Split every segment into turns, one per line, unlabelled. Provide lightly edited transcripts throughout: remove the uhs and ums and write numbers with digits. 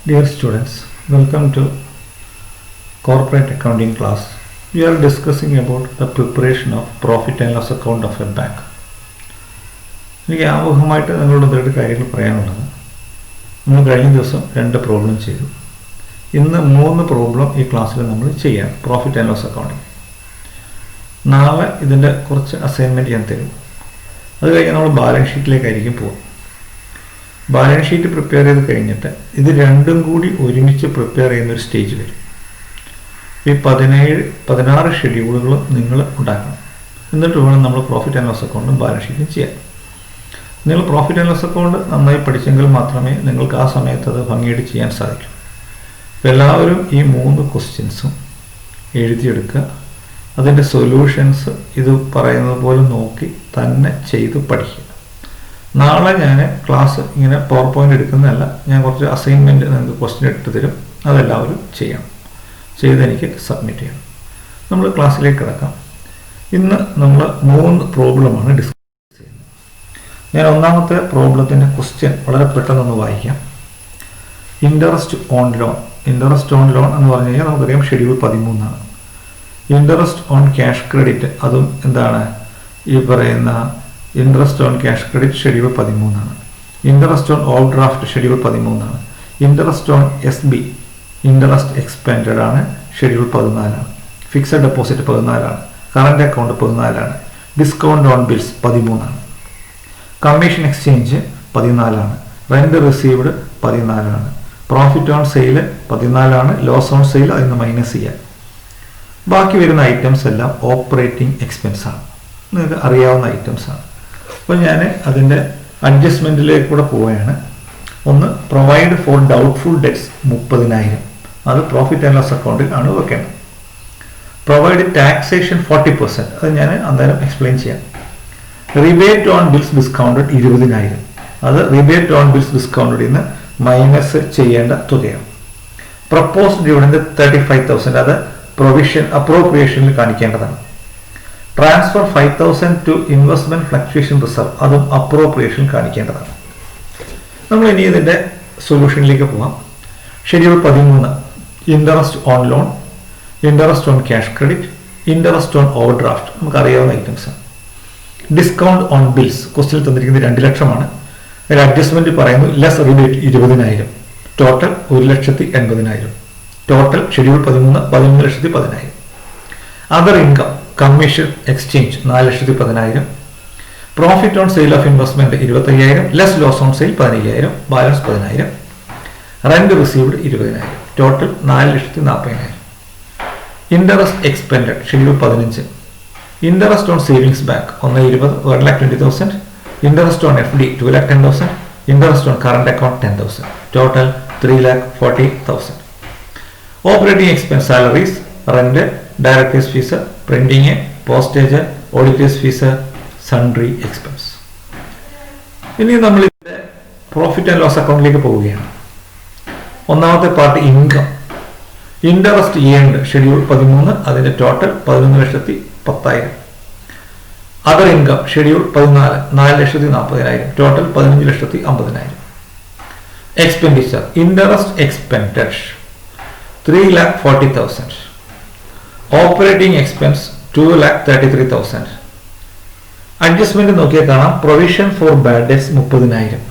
Dear students, welcome to corporate accounting class. We are discussing about the preparation of profit and loss account of a bank. എനിക്ക് ആമുഖമായിട്ട് നിങ്ങളോട് രണ്ട് കാര്യങ്ങൾ പറയാനുള്ളത്. നമ്മൾ കഴിഞ്ഞ ദിവസം 2 പ്രോബ്ലം ചെയ്തു. ഇന്ന് 3 പ്രോബ്ലം ഈ ക്ലാസ്സിൽ നമ്മൾ ചെയ്യാം. Profit and loss accounting. നാളെ ഇതിൻ്റെ കുറച്ച് അസൈൻമെൻറ്റ് ഞാൻ തരും. അത് കഴിഞ്ഞ് നമ്മൾ ബാലൻസ് ഷീറ്റിലേക്കായിരിക്കും പോകും. ബാലൻസ് ഷീറ്റ് പ്രിപ്പയർ ചെയ്ത് കഴിഞ്ഞിട്ട് ഇത് രണ്ടും കൂടി ഒരുമിച്ച് പ്രിപ്പയർ ചെയ്യുന്നൊരു സ്റ്റേജ് വരും. ഈ 16 ഷെഡ്യൂളുകൾ നിങ്ങൾ ഉണ്ടാക്കണം. എന്നിട്ട് വേണം നമ്മൾ പ്രോഫിറ്റ് ആൻഡ് ലോസ് അക്കൗണ്ടും ബാലൻസ് ഷീറ്റും ചെയ്യാൻ. നിങ്ങൾ പ്രോഫിറ്റ് ആൻഡ് ലോസ് അക്കൗണ്ട് നന്നായി പഠിച്ചെങ്കിൽ മാത്രമേ നിങ്ങൾക്ക് ആ സമയത്ത് അത് ഭംഗിയായിട്ട് ചെയ്യാൻ സാധിക്കൂ. എല്ലാവരും ഈ 3 ക്വസ്റ്റ്യൻസും എഴുതിയെടുക്കുക. അതിൻ്റെ സൊല്യൂഷൻസ് ഇത് പറയുന്നത് പോലെ നോക്കി തന്നെ ചെയ്ത് പഠിക്കുക. നാളെ ഞാൻ ക്ലാസ് ഇങ്ങനെ പവർ പോയിൻ്റ് എടുക്കുന്നതല്ല, ഞാൻ കുറച്ച് അസൈൻമെൻറ്റ് നിങ്ങൾക്ക് ക്വസ്റ്റ്യൻ ഇട്ട് തരും. അതെല്ലാവരും ചെയ്യണം. ചെയ്തെനിക്ക് സബ്മിറ്റ് ചെയ്യണം. നമ്മൾ ക്ലാസ്സിലേക്ക് കിടക്കാം. ഇന്ന് നമ്മൾ 3 പ്രോബ്ലമാണ് ഡിസ്കസ് ചെയ്യുന്നത്. ഞാൻ ഒന്നാമത്തെ പ്രോബ്ലത്തിൻ്റെ ക്വസ്റ്റ്യൻ വളരെ പെട്ടെന്നൊന്ന് വായിക്കാം. Interest on loan. Interest on loan എന്ന് പറഞ്ഞു കഴിഞ്ഞാൽ നമുക്കറിയാം schedule 13 interest on cash credit, അതും എന്താണ് ഈ പറയുന്ന interest on cash credit schedule 13 interest on overdraft schedule 13 interest on SB interest expended ആണ് schedule 14 fixed deposit 14 current account 14 discount on bills 13 commission exchange 14 rent received 14 profit on sale 14 loss on sale അതിന് minus ചെയ്യാം. ബാക്കി വരുന്ന items എല്ലാം operating expense ആണ്, നിങ്ങൾക്ക് അറിയാവുന്ന items ആണ്. അപ്പോൾ ഞാൻ അതിൻ്റെ അഡ്ജസ്റ്റ്മെൻറ്റിലേക്ക് കൂടെ പോവുകയാണ്. ഒന്ന്, പ്രൊവൈഡ് ഫോർ ഡൗട്ട്ഫുൾ ഡെറ്റ്സ് 30,000, അത് പ്രോഫിറ്റ് ആൻഡ് ലോസ് അക്കൗണ്ടിൽ ആണ് വെക്കേണ്ടത്. പ്രൊവൈഡ് ടാക്സേഷൻ 40%, അത് ഞാൻ അന്നേരം എക്സ്പ്ലെയിൻ ചെയ്യാം. റിബേറ്റ് ഓൺ ബിൽസ് ഡിസ്കൗണ്ടഡ് 20,000, അത് റിബേറ്റ് ഓൺ ബിൽസ് ഡിസ്കൗണ്ടഡിൽ നിന്ന് മൈനസ് ചെയ്യേണ്ട തുകയാണ്. പ്രപ്പോസ്ഡ് ഡിവിഡൻഡ് 35,000, അത് പ്രൊവിഷൻ അപ്രോപ്രിയേഷനിൽ കാണിക്കേണ്ടതാണ്. Transfer 5,000 to investment fluctuation reserve, അതും അപ്രോപ്രിയേഷൻ കാണിക്കേണ്ടതാണ്. നമ്മൾ ഇനി ഇതിൻ്റെ സൊല്യൂഷനിലേക്ക് പോകാം. Schedule 13 interest on loan, interest on cash credit, interest on overdraft, നമുക്കറിയാവുന്ന ഐറ്റംസ്. ഡിസ്കൗണ്ട് ഓൺ ബിൽസ് ക്വസ്റ്റിൽ തന്നിരിക്കുന്നത് 2 ലക്ഷമാണ്. അതിൽ അഡ്ജസ്റ്റ്മെന്റ് പറയുന്നു less rebate 20,000, total 1,80,000. Total schedule 13 11,10,000. Other income commission exchange 4,10,000. Profit on sale of investment 25,000 less loss on sale 15,000 balance 10,000. Rent received 20,000 total 4,40,000. Interest expended schedule 15 interest on savings bank 1,20,000 1,20,000. Interest on FD 2,10,000. Interest on current account 10,000 total 3,40,000. Operating expense salaries, rent, directors fees, printing, postage, auditors fees, sundry expense. ഇനി നമ്മൾ ഇതിന്റെ profit and loss അക്കൗണ്ടിലേക്ക് പോവുകയാണ്. ഒന്നാമത്തെ part income. Interest earned schedule 13, അതിന്റെ total 11,10,000. Other income schedule 14 4,40,000 total 15,50,000. Expenditure interest expended 3,40,000. Operating expense 2,33,000. Adjustment നോക്കിയാൽ കാണാം provision for bad debts 30,000.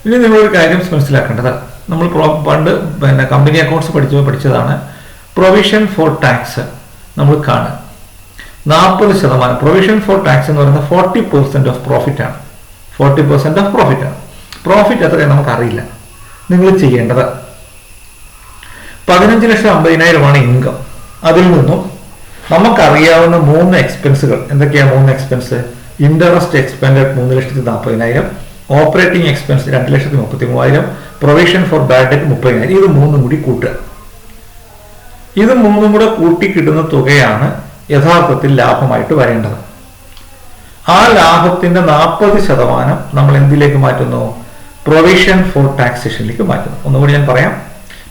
ഇനി നിങ്ങളൊരു കാര്യം മനസ്സിലാക്കേണ്ടത്, നമ്മൾ പണ്ട് കമ്പനി അക്കൗണ്ട്സ് പഠിച്ചതാണ്. പ്രൊവിഷൻ ഫോർ ടാക്സ് നമ്മൾ കാണുക 40%. പ്രൊവിഷൻ ഫോർ ടാക്സ് എന്ന് പറയുന്നത് 40% ഓഫ് പ്രോഫിറ്റ് ആണ്. 40% ഓഫ് പ്രോഫിറ്റ് ആണ്. പ്രോഫിറ്റ് എത്രയാണ് നമുക്കറിയില്ല. നിങ്ങൾ ചെയ്യേണ്ടത് 15,50,000 ഇൻകം. അതിൽ നിന്നും നമുക്കറിയാവുന്ന 3 എക്സ്പെൻസുകൾ എന്തൊക്കെയാണ്? 3 expense. Interest expended 3,40,000, operating expense 2,33,000, provision for bad debt 30,000. ഇത് 3 കൂടി കൂട്ടുക. ഇത് 3 കൂടെ കൂട്ടി കിട്ടുന്ന തുകയാണ് യഥാർത്ഥത്തിൽ ലാഭമായിട്ട് വരേണ്ടത്. ആ ലാഭത്തിന്റെ 40% നമ്മൾ എന്തിലേക്ക് മാറ്റുന്നു? പ്രൊവിഷൻ ഫോർ ടാക്സേഷനിലേക്ക് മാറ്റുന്നു. ഒന്നുകൂടി ഞാൻ പറയാം.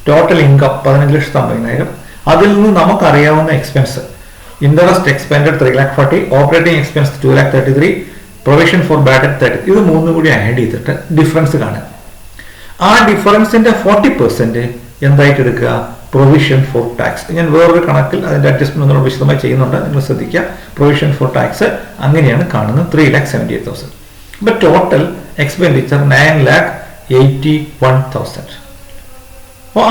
ടോട്ടൽ ഇൻകം 15,50,000, അതിൽ നിന്ന് നമുക്കറിയാവുന്ന expense interest expended 3,40,000, operating expense 2,33,000, provision for bad debt 30,000. ഇത് 3 കൂടി ആഡ് ചെയ്തിട്ട് ഡിഫറൻസ് കാണുക. ആ ഡിഫറൻസിന്റെ 40% എന്തായിട്ട് എടുക്കുക? Provision for tax. ഞാൻ വേറൊരു കണക്കിൽ അതിന്റെ അഡ്ജസ്റ്റ്മെന്റ് നമ്മൾ വിശദമായി ചെയ്യുന്നുണ്ട്, നിങ്ങൾ ശ്രദ്ധിക്കുക. പ്രൊവിഷൻ ഫോർ ടാക്സ് അങ്ങനെയാണ് കാണുന്നത്, 3,78,000. അപ്പൊ ടോട്ടൽ എക്സ്പെൻഡിച്ചർ 9,81,000. അപ്പോൾ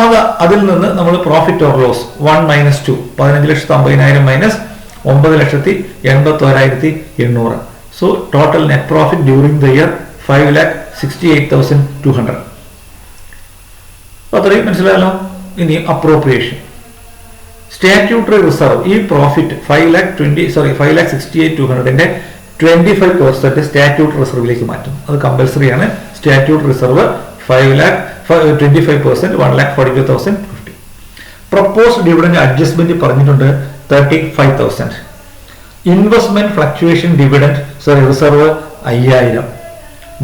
അതിൽ നിന്ന് നമ്മൾ profit or loss 1 - 2, 15,50,000 minus 9,81,800. So total net profit during the year 5,68,200. അത്രയും മനസ്സിലായല്ലോ. ഇനി അപ്രോപ്രിയേഷൻ. സ്റ്റാറ്റ്യൂട്ടറി റിസർവ്, ഈ പ്രോഫിറ്റ് 5,68,200ന്റെ 25% സ്റ്റാറ്റ്യൂട്ടറി റിസർവിലേക്ക് മാറ്റും. അത് കമ്പൽസറി ആണ്. Statutory reserve 25%, 1,42,050. Propose dividend adjustment പറഞ്ഞിട്ടുണ്ട് 35,000. Investment fluctuation dividend reserve 5,000.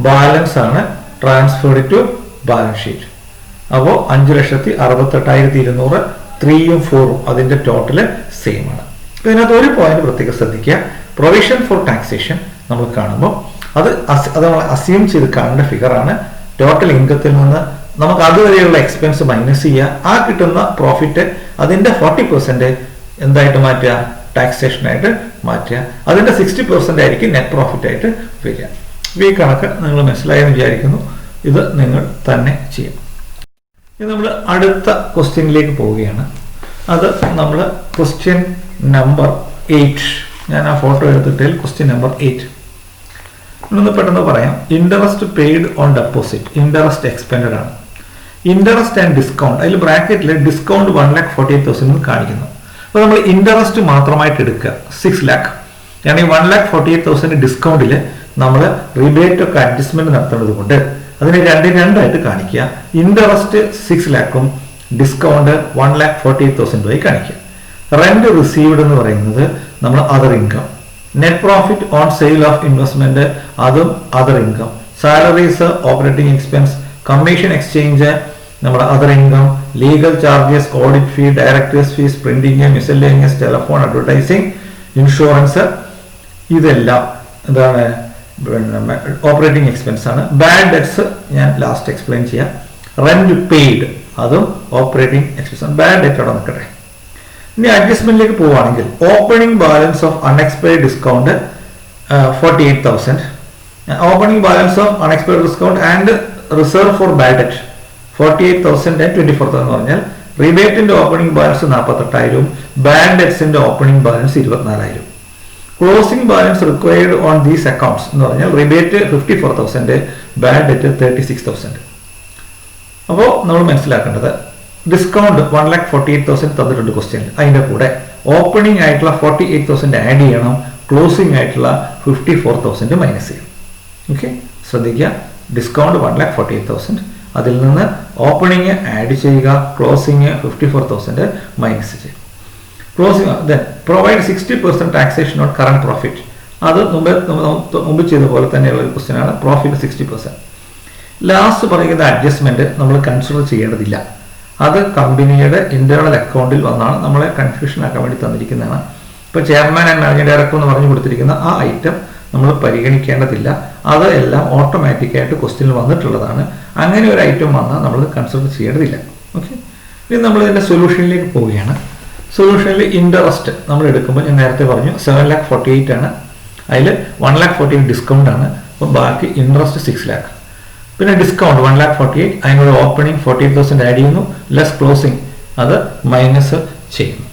Balance ആണ് ട്രാൻസ്ഫേർഡ് ടു ബാലൻസ് ഷീറ്റ്. അപ്പോൾ 5,68,200, 3ഉം 4ഉം അതിന്റെ ടോട്ടല് സെയിം ആണ്. ഇതിനകത്ത് ഒരു പോയിന്റ് പ്രത്യേകം ശ്രദ്ധിക്കുക. പ്രൊവിഷൻ ഫോർ ടാക്സേഷൻ നമ്മൾ കാണുമ്പോൾ അത് നമ്മൾ അസ്യൂം ചെയ്ത് കാണേണ്ട ഫിഗർ ആണ്. ടോട്ടൽ ഇൻകത്തിൽ നിന്ന് നമുക്ക് അതുവരെയുള്ള എക്സ്പെൻസ് മൈനസ് ചെയ്യുക. ആ കിട്ടുന്ന പ്രോഫിറ്റ് അതിന്റെ 40% എന്തായിട്ട് മാറ്റുക? ടാക്സേഷനായിട്ട് മാറ്റുക. അതിന്റെ 60% ആയിരിക്കും നെറ്റ് പ്രോഫിറ്റ് ആയിട്ട് വരിക. ഈ കണക്ക് നിങ്ങൾ മനസ്സിലായെന്ന് വിചാരിക്കുന്നു. ഇത് നിങ്ങൾ തന്നെ ചെയ്യും. ഇനി നമ്മൾ അടുത്ത ക്വസ്റ്റ്യനിലേക്ക് പോവുകയാണ്. അത് നമ്മൾ ക്വസ്റ്റ്യൻ നമ്പർ 8. ഞാൻ ആ ഫോട്ടോ എടുത്തിട്ട് ക്വസ്റ്റ്യൻ നമ്പർ 8 ഒന്ന് പെട്ടെന്ന് പറയാം. Interest paid on deposit, interest expended ആണ്. ഇൻട്രസ്റ്റ് ആൻഡ് ഡിസ്കൗണ്ട്, അതിൽ ബ്രാക്കറ്റിൽ ഡിസ്കൗണ്ട് 1,48,000 കാണിക്കുന്നു. അപ്പോൾ നമ്മൾ ഇൻട്രസ്റ്റ് മാത്രമായിട്ട് എടുക്കുക 6 lakh. കാരണം 1,48,000 ഡിസ്കൗണ്ടിൽ നമ്മൾ റിബേറ്റ് ഒക്കെ അഡ്ജസ്റ്റ്മെന്റ് നടത്തേണ്ടത് കൊണ്ട് അതിനെ രണ്ടായിട്ട് കാണിക്കുക. ഇൻട്രസ്റ്റ് 6 lakhഉം ഡിസ്കൗണ്ട് 1,48,000 കാണിക്കുക. റെന്റ് റിസീവ്ഡ് എന്ന് പറയുന്നത് നമ്മൾ other income. Net profit on sale of investment അതും other income. Salaries, operating expense, commission exchange നമ്മുടെ other income. Legal charges, audit fee, directors fees, printing, miscellaneous, telephone, advertising, insurance, ഇതെല്ലാം എന്താണ്? Operating expense ആണ്. Bad debts ഞാൻ last explain ചെയ്യാം. Rent paid അതും operating expense. Bad debt അവിടെ നിൽക്കട്ടെ. ഇനി അഡ്ജസ്റ്റ്മെന്റിലേക്ക് പോവുകയാണെങ്കിൽ opening balance of unexpired discount 48,000. Opening balance of unexpired discount and reserve four bad debt 48,000 and 24,000 എന്ന് പറഞ്ഞാൽ റിബേറ്റിന്റെ ഓപ്പണിംഗ് ബാലൻസ് 48,000, ബാഡ് ഡെറ്റ്സിന്റെ opening balance 24,000. Closing balance required on these accounts എന്ന് പറഞ്ഞാൽ റിബേറ്റ് 54,000, ബാഡ് ഡെറ്റ് 36,000. അപ്പോൾ നമ്മൾ മനസ്സിലാക്കേണ്ടത് ഡിസ്കൗണ്ട് 1,48,000 തന്നിട്ടുണ്ട് ക്വസ്റ്റ്യനിൽ. അതിന്റെ കൂടെ ഓപ്പണിംഗ് ആയിട്ടുള്ള 48,000 ആഡ് ചെയ്യണം, ക്ലോസിംഗ് ആയിട്ടുള്ള 54,000 മൈനസ് ചെയ്യണം. ഓക്കെ, ശ്രദ്ധിക്കുക. ഡിസ്കൗണ്ട് 1,48,000, അതിൽ നിന്ന് ഓപ്പണിംഗ് ആഡ് ചെയ്യുക, ക്ലോസിംഗ് 54,000 മൈനസ് ചെയ്യുക. Closing then provide 60% taxation on current profit. അത് മുമ്പ് ചെയ്ത പോലെ തന്നെയുള്ള ഒരു ക്വസ്റ്റ്യൻ ആണ്. പ്രോഫിറ്റ് 60%. ലാസ്റ്റ് പറയുന്ന അഡ്ജസ്റ്റ്മെന്റ് നമ്മൾ കൺസിഡർ ചെയ്യേണ്ടതില്ല. അത് കമ്പനിയുടെ ഇന്റേണൽ അക്കൗണ്ടിൽ വന്നാണ് നമ്മളെ കൺഫ്യൂഷൻ ആക്കാൻ വേണ്ടി തന്നിരിക്കുന്നതാണ്. ഇപ്പോൾ ചെയർമാൻ ആൻഡ് മാനേജിംഗ് ഡയറക്ടർ എന്ന് പറഞ്ഞു കൊടുത്തിരിക്കുന്ന ആ ഐറ്റം നമ്മൾ പരിഗണിക്കേണ്ടതില്ല. അത് എല്ലാം ഓട്ടോമാറ്റിക്കായിട്ട് ക്വസ്റ്റ്യനിൽ വന്നിട്ടുള്ളതാണ്. അങ്ങനെ ഒരു ഐറ്റം വന്നാൽ നമ്മൾ കൺസിഡർ ചെയ്യേണ്ടതില്ല. ഓക്കെ, ഇനി നമ്മൾ ഇതിന്റെ സൊല്യൂഷനിലേക്ക് പോവുകയാണ്. സൊല്യൂഷനിൽ ഇൻട്രസ്റ്റ് നമ്മൾ എടുക്കുമ്പോൾ ഞാൻ നേരത്തെ പറഞ്ഞു 7,48,000 ആണ്. അതിൽ 1,48,000 ഡിസ്കൗണ്ട് ആണ്. അപ്പോൾ ബാക്കി ഇൻട്രസ്റ്റ് 6 lakh. പിന്നെ ഡിസ്കൗണ്ട് 1,48,000, അതിനോട് ഓപ്പണിംഗ് 48,000 ആഡ് ചെയ്യുന്നു, ലെസ് ക്ലോസിംഗ് അത് മൈനസ് ചെയ്യുന്നു.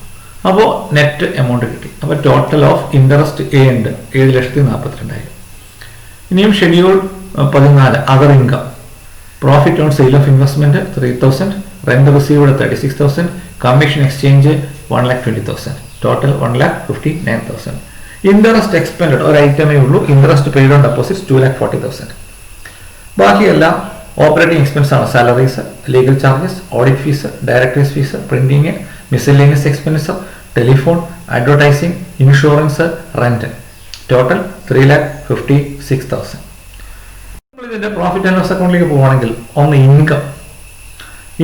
അപ്പോൾ നെറ്റ് എമൗണ്ട് കിട്ടി. അപ്പോൾ ടോട്ടൽ ഓഫ് ഇൻട്രസ്റ്റ് എ ഉണ്ട് 7,42,000. ഇനിയും schedule 14 other income. Profit on sale of investment 3,000, rent received 36,000, commission exchange 1,20,000, total 1,59,000. Interest expend ഒരു ഐറ്റമേ ഉള്ളൂ. Interest paid on deposits 2,40,000. ബാക്കിയെല്ലാം ഓപ്പറേറ്റിംഗ് എക്സ്പെൻസ് ആണ്. Salaries, legal charges, audit fees, directors fees, printing, miscellaneous expenditure, telephone, advertising, insurance, rent, total 3,56,000. നമ്മൾ ഇതിന്റെ profit and loss അക്കൗണ്ടിലേക്ക് പോവുകയാണെങ്കിൽ ഒന്ന് income.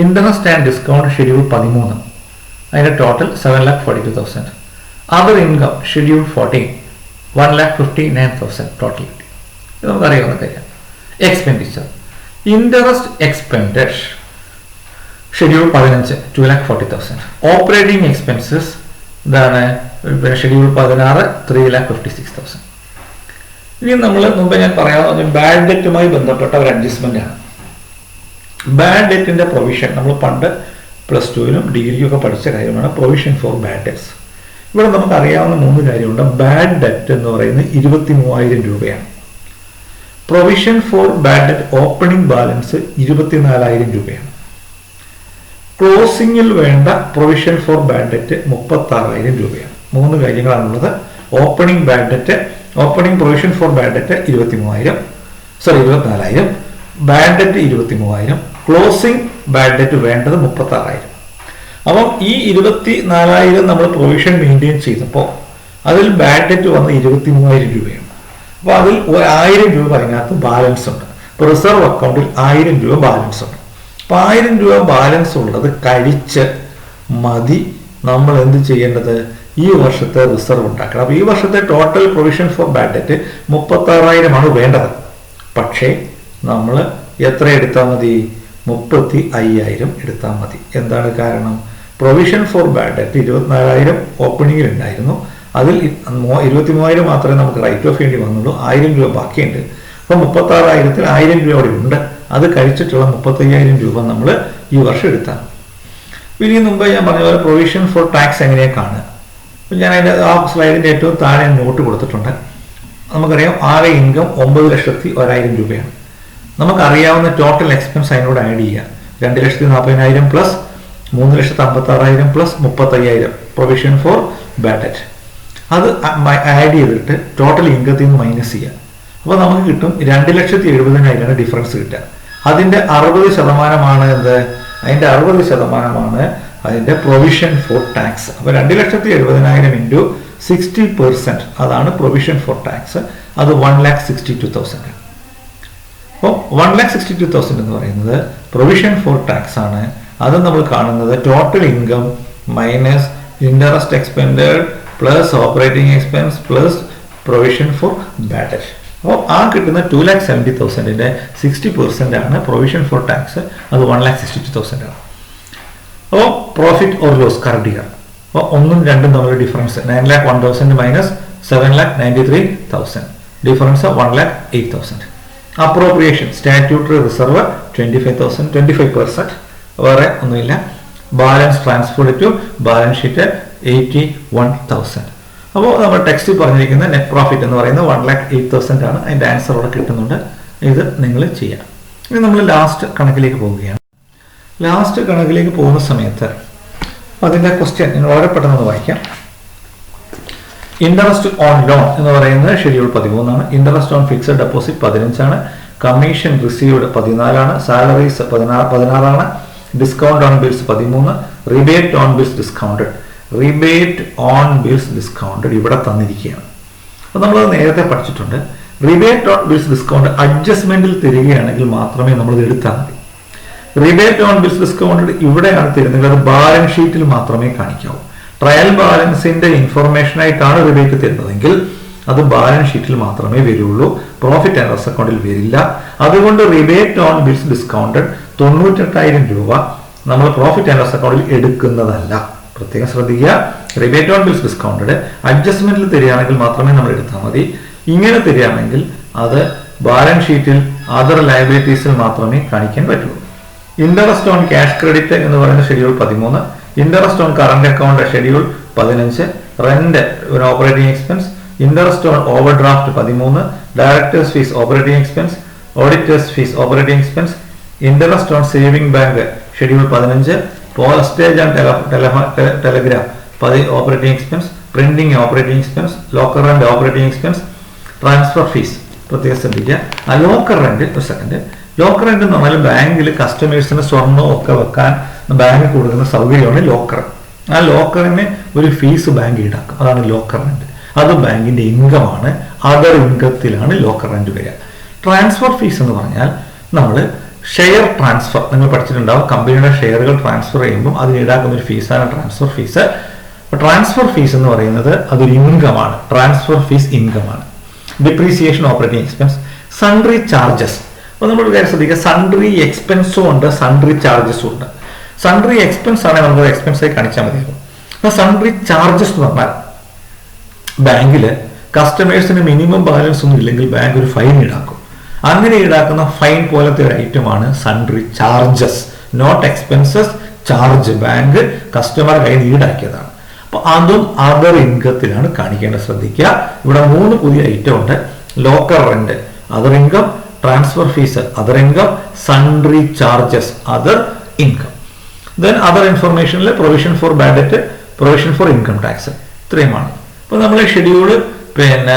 Interest and discount schedule 13, അതിന്റെ total 7,42,000. Other income schedule 14 1,59,000 total കിട്ടി. ഇത് നമുക്കറിയാവുന്ന കാര്യം. Expenditure Interest expended schedule 15 2,40,000. Operating expenses ഇതാണ് ഷെഡ്യൂൾ 16 3,56,000. ഇനി നമ്മൾ മുമ്പ് ഞാൻ പറയാവുന്ന ബാഡ് ഡെറ്റുമായി ബന്ധപ്പെട്ട ഒരു അഡ്ജസ്റ്റ്മെന്റ് ആണ്. ബാഡ് ഡെറ്റിന്റെ പ്രൊവിഷൻ നമ്മൾ പണ്ട് +2 ഡിഗ്രിക്കും ഒക്കെ പഠിച്ച കാര്യമാണ് പ്രൊവിഷൻ ഫോർ ബാഡ് ഡെറ്റ്സ്. ഇവിടെ നമുക്ക് അറിയാവുന്ന 3 കാര്യമുണ്ട്. ബാഡ് ഡെറ്റ് എന്ന് പറയുന്നത് 23,000 രൂപയാണ്. Provision for bad debt opening balance 24,000 രൂപയാണ്. ക്ലോസിംഗിൽ വേണ്ട പ്രൊവിഷൻ ഫോർ ബാഡ് ഡെറ്റ് 36,000 രൂപയാണ്. 3 കാര്യങ്ങളാണുള്ളത്. Opening bad debt, opening provision for bad debt 24,000, bad debt 23,000, closing bad debt വേണ്ടത് 36,000. അപ്പം ഈ 24,000 നമ്മൾ പ്രൊവിഷൻ മെയിൻറ്റെയിൻ ചെയ്തപ്പോൾ അതിൽ ബാഡ് ഡെറ്റ് വന്ന് 23,000 രൂപയാണ്. അപ്പോൾ അതിൽ 1,000 രൂപ അതിനകത്ത് ബാലൻസ് ഉണ്ട്. ഇപ്പോൾ റിസർവ് അക്കൗണ്ടിൽ 1,000 രൂപ ബാലൻസ് ഉണ്ട്. അപ്പോൾ 1,000 രൂപ ബാലൻസ് ഉള്ളത് കഴിച്ച് മതി നമ്മൾ എന്ത് ചെയ്യേണ്ടത്, ഈ വർഷത്തെ റിസർവ് ഉണ്ടാക്കണം. അപ്പോൾ ഈ വർഷത്തെ total provision for bad debt 36,000 ആണ് വേണ്ടത്. പക്ഷേ നമ്മൾ എത്ര എടുത്താൽ മതി, 35,000 എടുത്താൽ മതി. എന്താണ് കാരണം? പ്രൊവിഷൻ ഫോർ ബാഡ് ഡെറ്റ് 24,000 ഓപ്പണിംഗിൽ ഉണ്ടായിരുന്നു. അതിൽ 23,000 മാത്രമേ നമുക്ക് റൈറ്റ് ഓഫ് ചെയ്യേണ്ടി വന്നുള്ളൂ. 1,000 രൂപ ബാക്കിയുണ്ട്. അപ്പോൾ 36,000-ൽ 1,000 രൂപ അവിടെ ഉണ്ട്. അത് കഴിച്ചിട്ടുള്ള 35,000 രൂപ നമ്മൾ ഈ വർഷം എടുത്താൽ. ഇനി മുമ്പ് ഞാൻ പറഞ്ഞ പോലെ പ്രൊവിഷൻ ഫോർ ടാക്സ് എങ്ങനെയാണ് കാണുക. ഞാൻ അതിൻ്റെ ആ സ്ലൈഡിൻ്റെ ഏറ്റവും താഴെ നോട്ട് കൊടുത്തിട്ടുണ്ട്. നമുക്കറിയാം ആകെ ഇൻകം 9,01,000 രൂപയാണ്. നമുക്കറിയാവുന്ന ടോട്ടൽ എക്സ്പെൻസ് അതിനോട് ആഡ് ചെയ്യുക. 2,40,000 plus 3,56,000 plus 35,000 provision for bad debt. അത് ആഡ് ചെയ്തിട്ട് ടോട്ടൽ ഇൻകത്തിൽ നിന്ന് മൈനസ് ചെയ്യുക. അപ്പോൾ നമുക്ക് കിട്ടും 2,70,000 ഡിഫറൻസ് കിട്ടുക. അതിൻ്റെ 60% എന്ത്? അതിൻ്റെ 60% അതിൻ്റെ പ്രൊവിഷൻ ഫോർ ടാക്സ്. അപ്പോൾ 2,70,000 ഇൻറ്റു 60% അതാണ് പ്രൊവിഷൻ ഫോർ ടാക്സ്. അത് 1,62,000. അപ്പോൾ 1,62,000 എന്ന് പറയുന്നത് പ്രൊവിഷൻ ഫോർ ടാക്സ് ആണ്. അത് നമ്മൾ കാണുന്നത് total income minus interest expended plus operating expense plus provision for bad debt. അപ്പോൾ ആ കിട്ടുന്ന 2,70,000-ന്റെ 60% ആണ് പ്രൊവിഷൻ ഫോർ ടാക്സ്. അത് 1,62,000 ആണ്. അപ്പോൾ profit or loss current year. അപ്പോൾ 1ഉം 2ഉം തമ്മിലുള്ള difference 9,01,000 minus 7,93,000 difference 1,08,000. Appropriation statutory reserve 25,000, 25%, വേറെ ഒന്നുമില്ല. Balance transfer to balance sheet 81,000. അപ്പോൾ നമ്മൾ ടെക്സ്റ്റിൽ പറഞ്ഞിരിക്കുന്ന നെറ്റ് പ്രോഫിറ്റ് എന്ന് പറയുന്നത് 1,08,000 ആണ്. അതിൻ്റെ ആൻസർ അവിടെ കിട്ടുന്നുണ്ട്. ഇത് നിങ്ങൾ ചെയ്യാം. ഇനി നമ്മൾ ലാസ്റ്റ് കണക്കിലേക്ക് പോവുകയാണ്. ലാസ്റ്റ് കണക്കിലേക്ക് പോകുന്ന സമയത്ത് അതിൻ്റെ ക്വസ്റ്റ്യൻ നിങ്ങൾ വളരെ പെട്ടെന്ന് വായിക്കാം. ഇൻട്രസ്റ്റ് ഓൺ ലോൺ എന്ന് പറയുന്നത് ഷെഡ്യൂൾ 13 ആണ്. ഇൻട്രസ്റ്റ് ഓൺ ഫിക്സഡ് ഡെപ്പോസിറ്റ് 15 ആണ്. കമ്മീഷൻ റിസീവ്ഡ് 14 ആണ്. സാലറീസ് 16 ആണ്. Discount on bills 13. Rebate on bills discounted. Rebate on bills discounted ഇവിടെ തന്നിരിക്കുകയാണ്. അപ്പോൾ നമ്മളത് നേരത്തെ പഠിച്ചിട്ടുണ്ട്. റിബേറ്റ് ഓൺ ബിൽസ് ഡിസ്കൗണ്ട് അഡ്ജസ്റ്റ്മെന്റിൽ തരികയാണെങ്കിൽ മാത്രമേ നമ്മളിത് എടുത്താൽ മതി. റിബേറ്റ് ഓൺ ബിൽസ് ഡിസ്കൗണ്ടഡ് ഇവിടെയാണ് തരുന്നത്. അത് ബാലൻസ് ഷീറ്റിൽ മാത്രമേ കാണിക്കാവൂ. ട്രയൽ ബാലൻസിന്റെ ഇൻഫർമേഷൻ ആയിട്ടാണ് റിബേറ്റ് തരുന്നതെങ്കിൽ അത് ബാലൻസ് ഷീറ്റിൽ മാത്രമേ വരുള്ളൂ. പ്രോഫിറ്റ് ആൻഡ് ലോസ് അക്കൗണ്ടിൽ വരില്ല. അതുകൊണ്ട് റിബേറ്റ് ഓൺ ബിൽസ് ഡിസ്കൗണ്ടഡ് 98,000 രൂപ നമ്മൾ പ്രോഫിറ്റ് ആൻഡ് ലോസ് അക്കൗണ്ടിൽ എടുക്കുന്നതല്ല. പ്രത്യേകം ശ്രദ്ധിക്കുക. റിബേറ്റ് ഓൺ ബിൽസ് ഡിസ്കൗണ്ടഡ് അഡ്ജസ്റ്റ്മെന്റിൽ തരികയാണെങ്കിൽ മാത്രമേ നമ്മൾ എടുത്താൽ മതി. ഇങ്ങനെ തരികയാണെങ്കിൽ അത് ബാലൻസ് ഷീറ്റിൽ അതർ ലയബിലിറ്റീസിൽ മാത്രമേ കാണിക്കാൻ പറ്റുള്ളൂ. ഇൻട്രസ്റ്റ് ഓൺ ക്യാഷ് ക്രെഡിറ്റ് എന്ന് പറയുന്ന schedule 13. Interest on current account schedule 15. Rent ഒരു operating expense. Interest on overdraft 13. Directors fees operating expense. Auditors fees operating expense. Interest on saving bank schedule 15. Postage and telegram operating expense. Printing operating expense. Locker rent operating expense. Transfer fees പ്രത്യേകം ശ്രദ്ധിക്കുക. ആ locker rent ഒരു second. Locker rent എന്ന് പറഞ്ഞാൽ ബാങ്കിൽ കസ്റ്റമേഴ്സിന് സ്വർണ്ണവും ഒക്കെ വെക്കാൻ ബാങ്ക് കൊടുക്കുന്ന സൗകര്യമാണ് ലോക്കർ. ആ ലോക്കറിന് ഒരു ഫീസ് ബാങ്ക് ഈടാക്കും. അതാണ് ലോക്കർ റെന്റ്. അത് ബാങ്കിന്റെ ഇൻകമാണ്. അതർ ഇൻകത്തിലാണ് ലോക്കർ റെന്റ് വരിക. ട്രാൻസ്ഫർ ഫീസ് എന്ന് പറഞ്ഞാൽ നമ്മൾ ഷെയർ ട്രാൻസ്ഫർ നിങ്ങൾ പഠിച്ചിട്ടുണ്ടാവും. കമ്പനിയുടെ ഷെയറുകൾ ട്രാൻസ്ഫർ ചെയ്യുമ്പോൾ അതിന് ഈടാക്കുന്ന ഒരു ഫീസാണ് ട്രാൻസ്ഫർ ഫീസ്. ട്രാൻസ്ഫർ ഫീസ് എന്ന് പറയുന്നത് അതൊരു ഇൻകമാണ്. ട്രാൻസ്ഫർ ഫീസ് ഇൻകമാണ്. Depreciation operating expense. Sundry charges അപ്പോൾ നമ്മളൊരു കാര്യം ശ്രദ്ധിക്കുക, സൺട്രി എക്സ്പെൻസും ഉണ്ട്, സൺട്രി ചാർജസും ഉണ്ട്. സൺട്രി എക്സ്പെൻസ് ആണെങ്കിൽ നമുക്ക് എക്സ്പെൻസായി കാണിച്ചാൽ മതിയാകും. അപ്പോൾ സൺട്രി ചാർജസ് എന്ന് പറഞ്ഞാൽ ബാങ്കിൽ കസ്റ്റമേഴ്സിന് മിനിമം ബാലൻസ് ഒന്നും ഇല്ലെങ്കിൽ ബാങ്ക് ഒരു ഫൈൻ ഈടാക്കും. അങ്ങനെ ഈടാക്കുന്ന ഫൈൻ പോലത്തെ ഒരു ഐറ്റമാണ് sundry charges, not expenses. Charge bank customer കയ്യിൽ ഈടാക്കിയതാണ്. അപ്പോൾ അതും അതർ ഇൻകത്തിലാണ് കാണിക്കേണ്ടത്. ശ്രദ്ധിക്കുക, ഇവിടെ 3 പുതിയ ഐറ്റം ഉണ്ട്. Locker rent other income, transfer fees other income, sundry charges other income. Then other ഇൻഫർമേഷനിൽ provision for bad debt, provision for income tax, ഇത്രയുമാണ്. അപ്പോൾ നമ്മൾ ഷെഡ്യൂൾ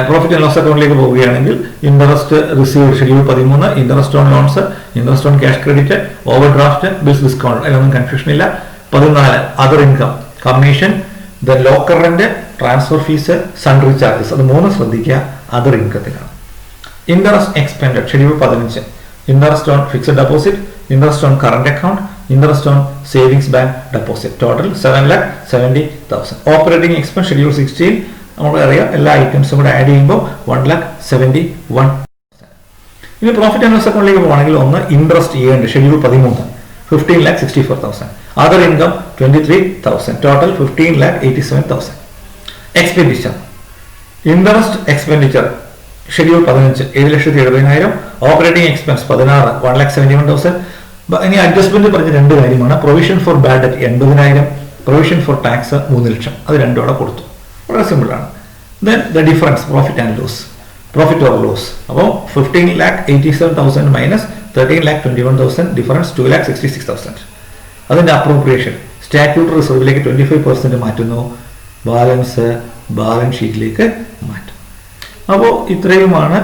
പ്രോഫിറ്റ് ആൻഡ് ലോസ് അക്കൗണ്ടിലേക്ക് പോവുകയാണെങ്കിൽ interest received schedule 13, interest on loans, interest on cash credit, overdraft, bills discount, അതിലൊന്നും confusion ഇല്ല. 14 other income, commission, then locker rent, transfer fees, sundry charges. അത് 3 ശ്രദ്ധിക്കുക, other ഇൻകത്തിലാണ്. Interest expended schedule 15, interest on fixed deposit, interest on current account, interest on savings bank deposit, total 7,70,000. Operating expense schedule 16, നമുക്കറിയാം എല്ലാ ഐറ്റംസും കൂടെ add ചെയ്യുമ്പോൾ 1,71,000. ഇനി profit and loss അക്കൗണ്ടിലേക്ക് പോകുകയാണെങ്കിൽ ഒന്ന് interest earned schedule 13, 15,64,000. Other income 23,000, total 15,87,000. Expenditure interest expenditure schedule 15, 7,70,000. Operating expense 16, 1,71,000. ഇനി അഡ്ജസ്റ്റ്മെന്റ് പറഞ്ഞ 2 കാര്യമാണ്. Provision for bad debt 80,000, provision for tax 3,00,000. അത് 2 അവിടെ കൊടുത്തു. വളരെ സിമ്പിളാണ്. Then the difference profit and loss, profit or loss. അപ്പോൾ 15,87,000 മൈനസ് 13,21,000, ഡിഫറൻസ് 2,66,000. അതിന്റെ അപ്രോപ്രിയേഷൻ സ്റ്റാറ്റ്യൂട്ടറി റിസർവിലേക്ക് 25% മാറ്റുന്നു, ബാലൻസ് ഷീറ്റിലേക്ക് മാറ്റും. അപ്പോൾ ഇത്രയുമാണ്